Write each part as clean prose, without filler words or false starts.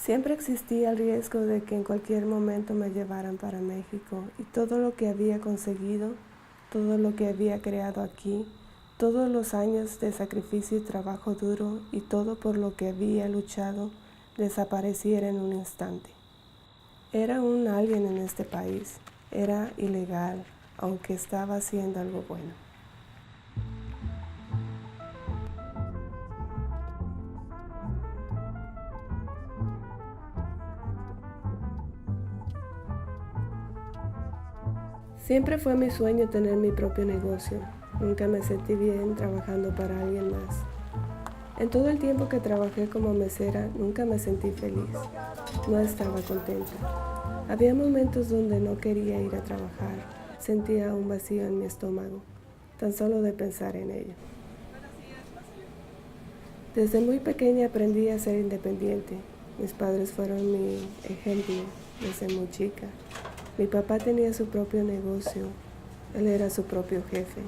Siempre existía el riesgo de que en cualquier momento me llevaran para México y todo lo que había conseguido, todo lo que había creado aquí, todos los años de sacrificio y trabajo duro y todo por lo que había luchado desapareciera en un instante. Era un alien en este país, era ilegal, aunque estaba haciendo algo bueno. Siempre fue mi sueño tener mi propio negocio. Nunca me sentí bien trabajando para alguien más. En todo el tiempo que trabajé como mesera, nunca me sentí feliz. No estaba contenta. Había momentos donde no quería ir a trabajar. Sentía un vacío en mi estómago, tan solo de pensar en ello. Desde muy pequeña aprendí a ser independiente. Mis padres fueron mi ejemplo desde muy chica. Mi papá tenía su propio negocio. Él era su propio jefe.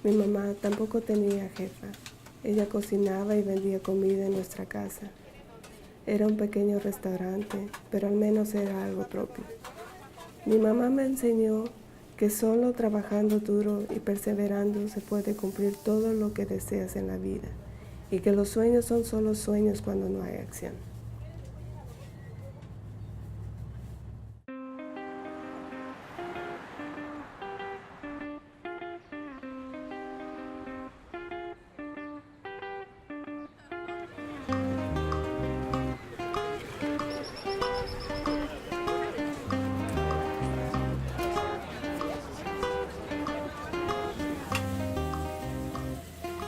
Mi mamá tampoco tenía jefa. Ella cocinaba y vendía comida en nuestra casa. Era un pequeño restaurante, pero al menos era algo propio. Mi mamá me enseñó que solo trabajando duro y perseverando se puede cumplir todo lo que deseas en la vida y que los sueños son solo sueños cuando no hay acción.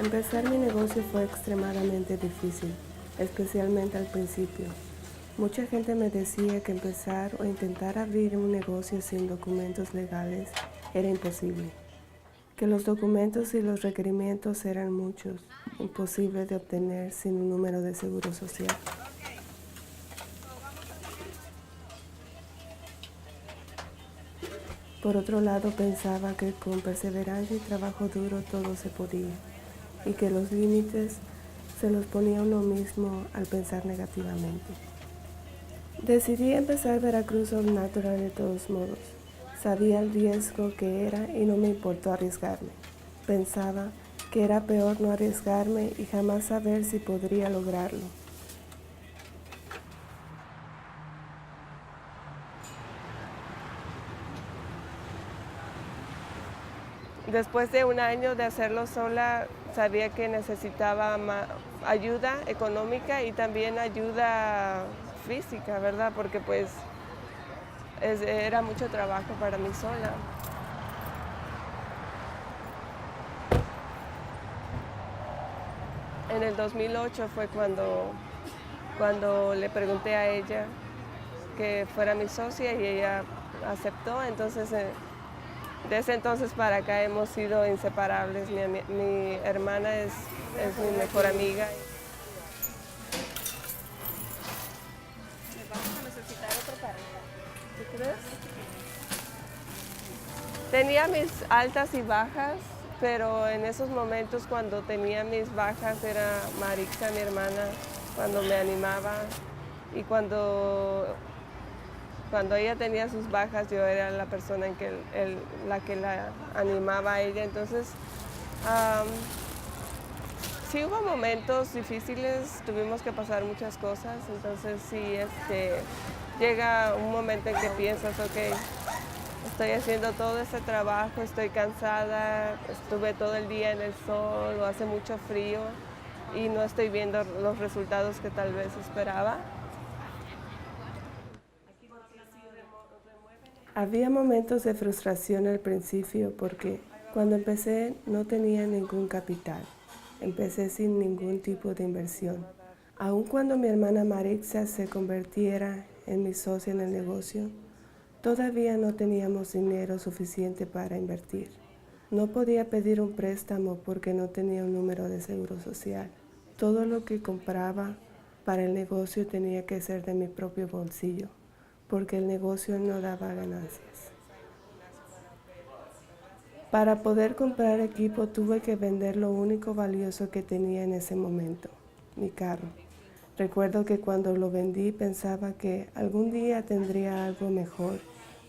Empezar mi negocio fue extremadamente difícil, especialmente al principio. Mucha gente me decía que empezar o intentar abrir un negocio sin documentos legales era imposible, que los documentos y los requerimientos eran muchos, imposibles de obtener sin un número de seguro social. Por otro lado, pensaba que con perseverancia y trabajo duro todo se podía y que los límites se los ponía uno mismo al pensar negativamente. Decidí empezar Veracruz All Natural de todos modos. Sabía el riesgo que era y no me importó arriesgarme. Pensaba que era peor no arriesgarme y jamás saber si podría lograrlo. Después de un año de hacerlo sola, sabía que necesitaba ayuda económica y también ayuda física, ¿verdad? Porque pues era mucho trabajo para mí sola. En el 2008 fue cuando le pregunté a ella que fuera mi socia y ella aceptó. Entonces, de ese entonces para acá hemos sido inseparables. Mi hermana es mi mejor amiga. Vamos a necesitar otro carrito. ¿Tú crees? Tenía mis altas y bajas, pero en esos momentos cuando tenía mis bajas era Marixa, mi hermana, cuando me animaba y cuando ella tenía sus bajas yo era la persona la que la animaba a ella. Entonces sí hubo momentos difíciles, tuvimos que pasar muchas cosas, entonces sí llega un momento en que piensas, ok, estoy haciendo todo este trabajo, estoy cansada, estuve todo el día en el sol o hace mucho frío y no estoy viendo los resultados que tal vez esperaba. Había momentos de frustración al principio porque cuando empecé no tenía ningún capital. Empecé sin ningún tipo de inversión. Aun cuando mi hermana Marixa se convirtiera en mi socia en el negocio, todavía no teníamos dinero suficiente para invertir. No podía pedir un préstamo porque no tenía un número de seguro social. Todo lo que compraba para el negocio tenía que ser de mi propio bolsillo, porque el negocio no daba ganancias. Para poder comprar equipo tuve que vender lo único valioso que tenía en ese momento, mi carro. Recuerdo que cuando lo vendí pensaba que algún día tendría algo mejor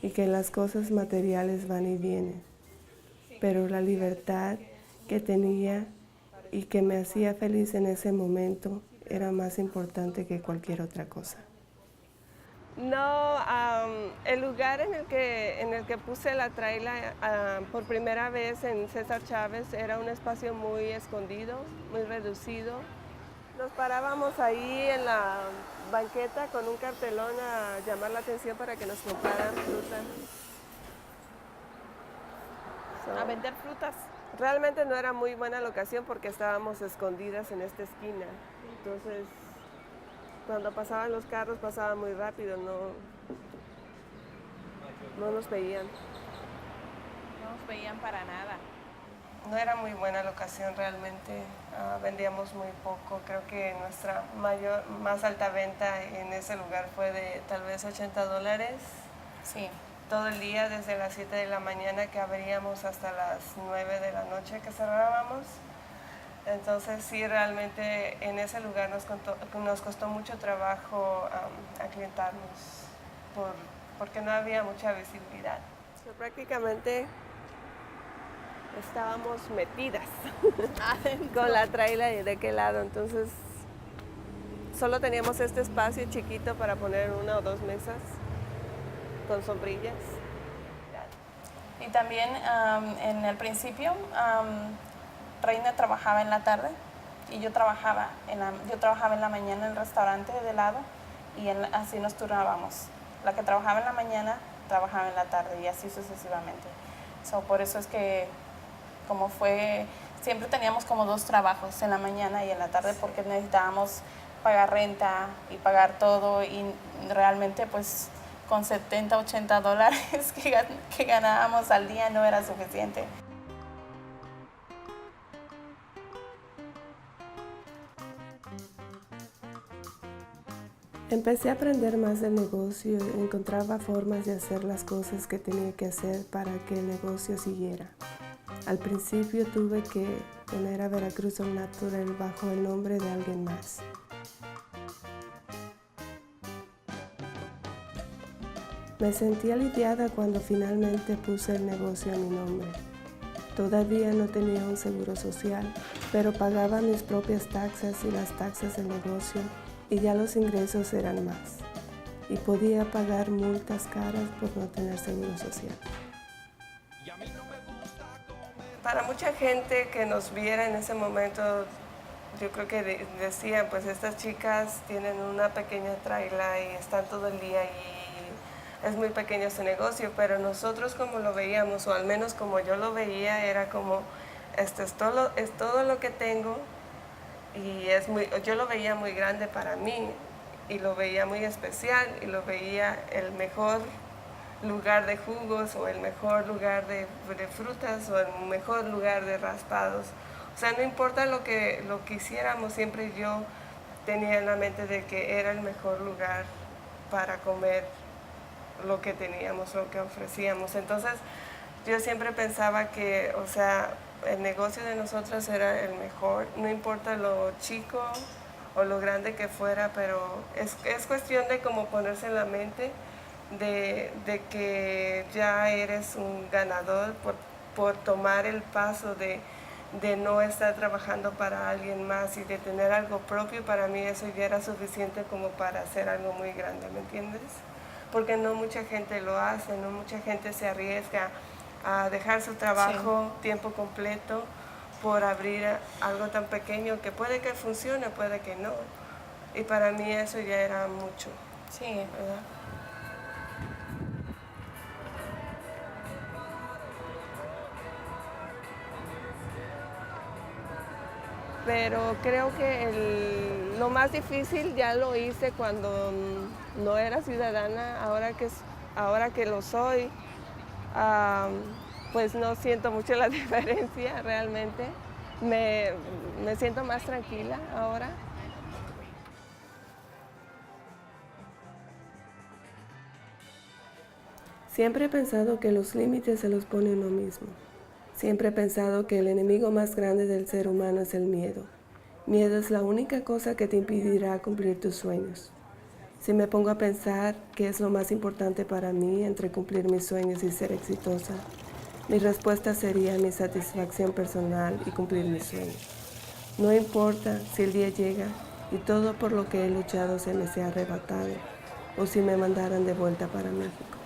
y que las cosas materiales van y vienen, pero la libertad que tenía y que me hacía feliz en ese momento era más importante que cualquier otra cosa. No, el lugar en el que puse la traila por primera vez en César Chávez era un espacio muy escondido, muy reducido. Nos parábamos ahí en la banqueta con un cartelón a llamar la atención para que nos compraran frutas. A vender frutas. Realmente no era muy buena la ocasión porque estábamos escondidas en esta esquina. Entonces, cuando pasaban los carros pasaba muy rápido, no nos veían. No nos veían para nada. No era muy buena la ocasión realmente, vendíamos muy poco. Creo que nuestra más alta venta en ese lugar fue de tal vez $80. Sí. Todo el día, desde las 7 de la mañana que abríamos hasta las 9 de la noche que cerrábamos. Entonces sí, realmente en ese lugar nos costó mucho trabajo aclientarnos porque no había mucha visibilidad. Prácticamente estábamos metidas con la traila y de qué lado, entonces solo teníamos este espacio chiquito para poner 1 o 2 mesas con sombrillas. Y también en el principio Reina trabajaba en la tarde y yo trabajaba en la mañana en el restaurante de helado y así nos turnábamos. La que trabajaba en la mañana trabajaba en la tarde y así sucesivamente. Por eso es que siempre teníamos como 2 trabajos, en la mañana y en la tarde, porque necesitábamos pagar renta y pagar todo y realmente pues con $70, $80 que ganábamos al día no era suficiente. Empecé a aprender más del negocio y encontraba formas de hacer las cosas que tenía que hacer para que el negocio siguiera. Al principio tuve que poner a Veracruz al natural bajo el nombre de alguien más. Me sentí aliviada cuando finalmente puse el negocio a mi nombre. Todavía no tenía un seguro social, pero pagaba mis propias taxas y las taxas del negocio y ya los ingresos eran más. Y podía pagar multas caras por no tener seguro social. Para mucha gente que nos viera en ese momento, yo creo que decían, pues estas chicas tienen una pequeña traila y están todo el día y es muy pequeño ese negocio, pero nosotros como lo veíamos, o al menos como yo lo veía, era como, esto es todo lo que tengo y yo lo veía muy grande para mí y lo veía muy especial y lo veía el mejor lugar de jugos o el mejor lugar de frutas o el mejor lugar de raspados. O sea, no importa lo que hiciéramos, siempre yo tenía en la mente de que era el mejor lugar para comer lo que teníamos, lo que ofrecíamos. Entonces, yo siempre pensaba que, o sea, el negocio de nosotros era el mejor, no importa lo chico o lo grande que fuera, pero es cuestión de como ponerse en la mente de que ya eres un ganador por tomar el paso de no estar trabajando para alguien más y de tener algo propio. Para mí eso ya era suficiente como para hacer algo muy grande, ¿me entiendes? Porque no mucha gente lo hace, no mucha gente se arriesga a dejar su trabajo tiempo completo por abrir algo tan pequeño que puede que funcione, puede que no. Y para mí eso ya era mucho. Sí. ¿Verdad? Pero creo que lo más difícil ya lo hice cuando no era ciudadana. Ahora que lo soy, pues no siento mucho la diferencia realmente. Me siento más tranquila ahora. Siempre he pensado que los límites se los pone uno mismo. Siempre he pensado que el enemigo más grande del ser humano es el miedo. Miedo es la única cosa que te impedirá cumplir tus sueños. Si me pongo a pensar qué es lo más importante para mí entre cumplir mis sueños y ser exitosa, mi respuesta sería mi satisfacción personal y cumplir mis sueños. No importa si el día llega y todo por lo que he luchado se me sea arrebatado, o si me mandaran de vuelta para México.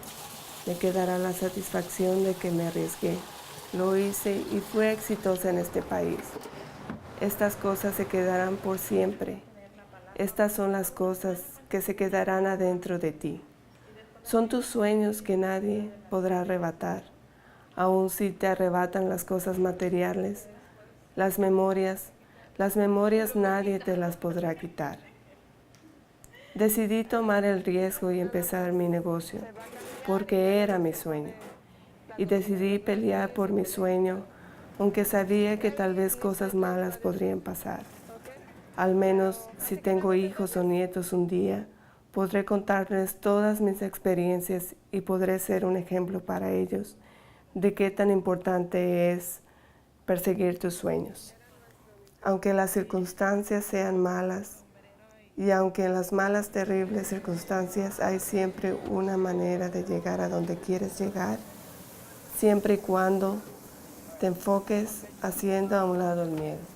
Me quedará la satisfacción de que me arriesgué, lo hice y fui exitosa en este país. Estas cosas se quedarán por siempre. Estas son las cosas que se quedarán adentro de ti. Son tus sueños que nadie podrá arrebatar. Aun si te arrebatan las cosas materiales, las memorias nadie te las podrá quitar. Decidí tomar el riesgo y empezar mi negocio, porque era mi sueño. Y decidí pelear por mi sueño, aunque sabía que tal vez cosas malas podrían pasar. Al menos si tengo hijos o nietos un día, podré contarles todas mis experiencias y podré ser un ejemplo para ellos de qué tan importante es perseguir tus sueños. Aunque las circunstancias sean malas, y aunque en las malas, terribles circunstancias hay siempre una manera de llegar a donde quieres llegar, siempre y cuando te enfoques haciendo a un lado el miedo.